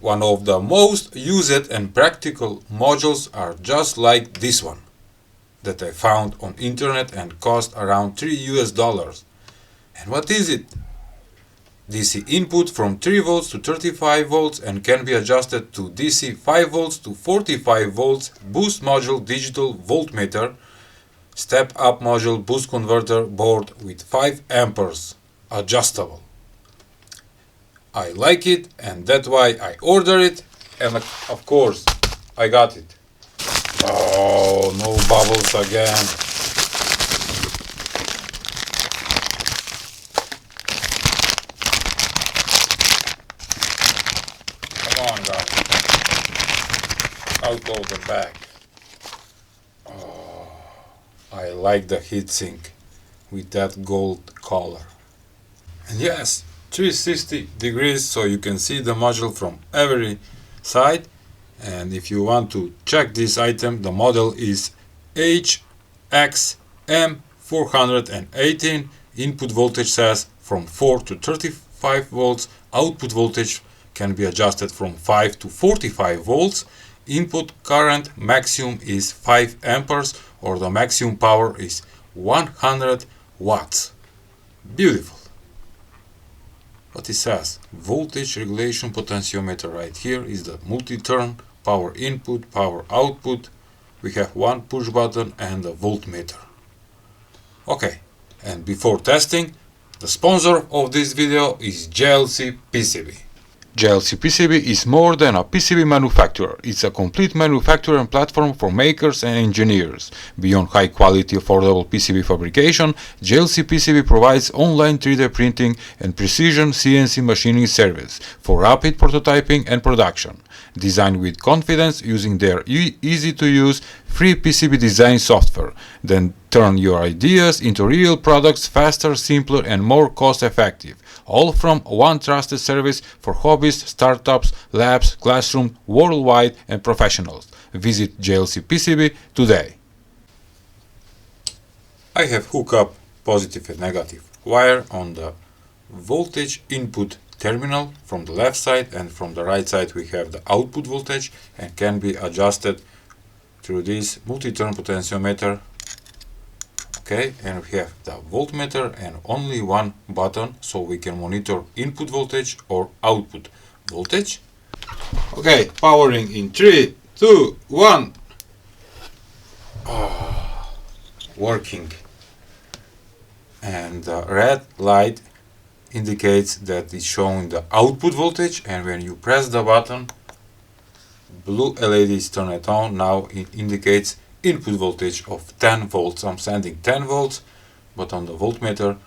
One of the most used and practical modules are just like this one that I found on internet and cost around $3 US. And what is it? DC input from 3 volts to 35 volts and can be adjusted to DC 5 volts to 45 volts, boost module digital voltmeter, step up module boost converter board with 5 amperes, adjustable. I like it and that's why I ordered it, and of course I got it. Oh, no bubbles again. Come on guys. Out of the back. Oh, I like the heatsink with that gold color. And yes, 360 degrees, so you can see the module from every side. And if you want to check this item, the model is HXM418. Input voltage says from 4 to 35 volts. Output voltage can be adjusted from 5 to 45 volts. Input current maximum is 5 amperes, or the maximum power is 100 watts. Beautiful. What it says, voltage regulation potentiometer. Right here is the multi-turn, power input, power output. We have one push button and a voltmeter. Okay, and before testing, the sponsor of this video is JLC PCB. JLC PCB is more than a PCB manufacturer. It's a complete manufacturing platform for makers and engineers. Beyond high-quality, affordable PCB fabrication, JLC PCB provides online 3D printing and precision CNC machining service for rapid prototyping and production. Designed with confidence using their easy-to-use free PCB design software. Then turn your ideas into real products faster, simpler, and more cost-effective. All from one trusted service for hobbyists, startups, labs, classrooms, worldwide, and professionals. Visit JLC PCB today. I have hooked up positive and negative wire on the voltage input terminal from the left side, and from the right side we have the output voltage, and can be adjusted through this multi-turn potentiometer. Okay, and we have the voltmeter and only one button, so we can monitor input voltage or output voltage. Okay, powering in 3, 2, 1. Oh, working. And the red light indicates that it's showing the output voltage, and when you press the button, blue LED is turned on. Now it indicates input voltage of 10 volts. I'm sending 10 volts, but on the voltmeter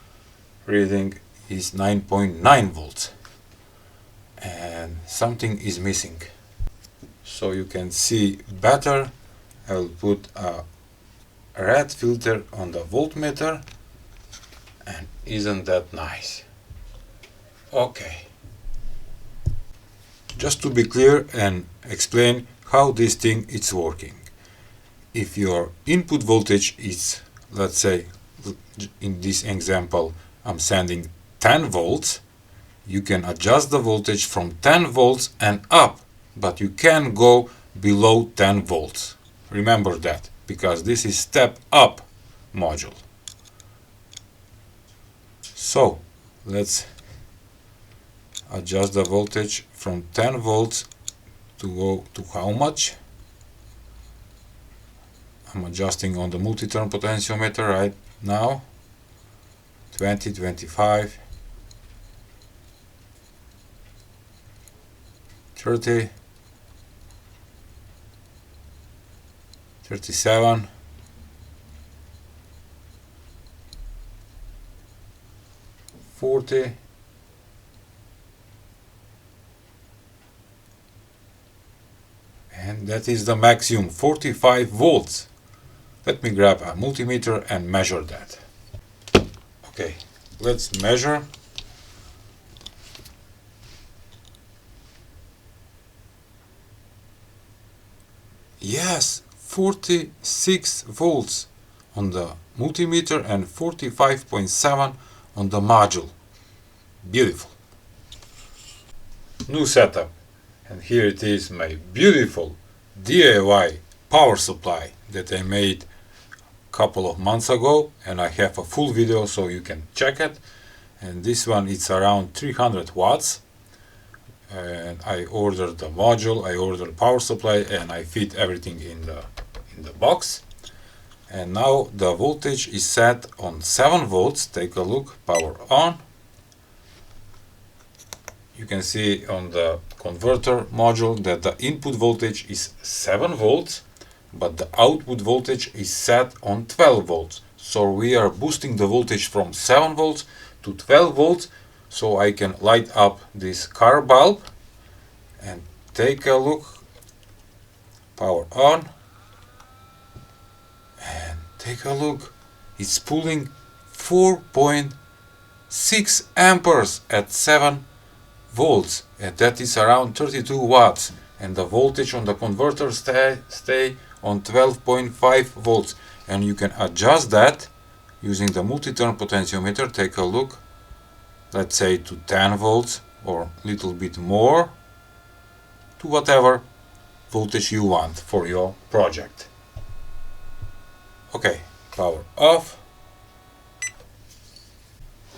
reading is 9.9 volts, and something is missing. So you can see better, I will put a red filter on the voltmeter, and isn't that nice? Okay, just to be clear and explain how this thing is working. If your input voltage is, let's say in this example I'm sending 10 volts, you can adjust the voltage from 10 volts and up, but you can't go below 10 volts. Remember that, because this is step up module. So let's adjust the voltage from 10 volts to go to how much? I'm adjusting on the multi-turn potentiometer right now. 20, 25, 30, 37, 40, and that is the maximum, 45 volts. Let me grab a multimeter and measure that. Okay, let's measure. Yes, 46 volts on the multimeter and 45.7 on the module. Beautiful. New setup. And here it is, my beautiful DIY power supply that I made a couple of months ago, and I have a full video so you can check it. And this one, it's around 300 watts. And I ordered the module, I ordered power supply, and I fit everything in the box. And now the voltage is set on 7 volts. Take a look. Power on. You can see on the converter module that the input voltage is 7 volts, but the output voltage is set on 12 volts. So we are boosting the voltage from 7 volts to 12 volts, so I can light up this car bulb. And take a look. Power on. And take a look. It's pulling 4.6 amperes at 7 volts, and that is around 32 watts, and the voltage on the converter stay on 12.5 volts, and you can adjust that using the multi-turn potentiometer. Take a look, let's say to 10 volts or a little bit more, to whatever voltage you want for your project. Okay, power off.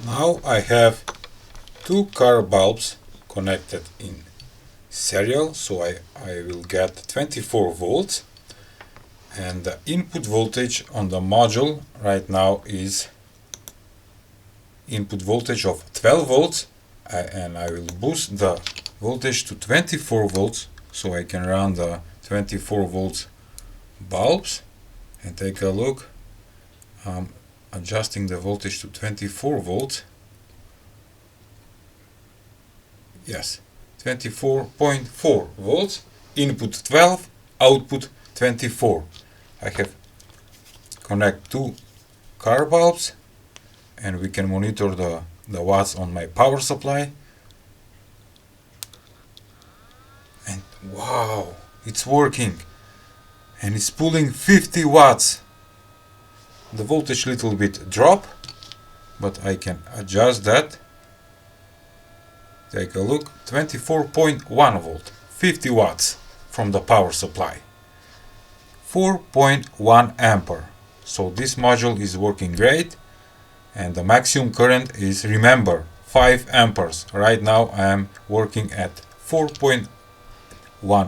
Now I have 2 car bulbs connected in serial, so I will get 24 volts, and the input voltage on the module right now is input voltage of 12 volts, and I will boost the voltage to 24 volts so I can run the 24 volts bulbs. And take a look, I'm adjusting the voltage to 24 volts. Yes, 24.4 volts, input 12, output 24. I have connect 2 car bulbs, and we can monitor the watts on my power supply. And wow, it's working, and it's pulling 50 watts. The voltage little bit drop, but I can adjust that. Take a look, 24.1 volt, 50 watts from the power supply, 4.1 ampere. So this module is working great, and the maximum current is, remember, 5 amperes. Right now I am working at 4.1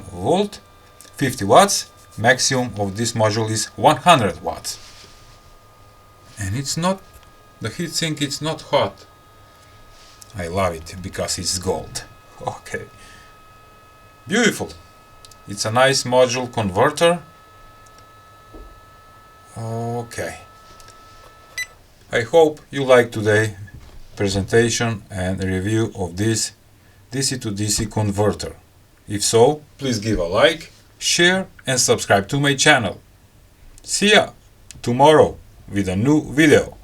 volt, 50 watts. Maximum of this module is 100 watts. And it's not, the heatsink, it's not hot. I love it because it's gold. Okay. Beautiful. It's a nice module converter. Okay. I hope you liked today's presentation and review of this DC to DC converter. If so, please give a like, share and subscribe to my channel. See ya tomorrow with a new video.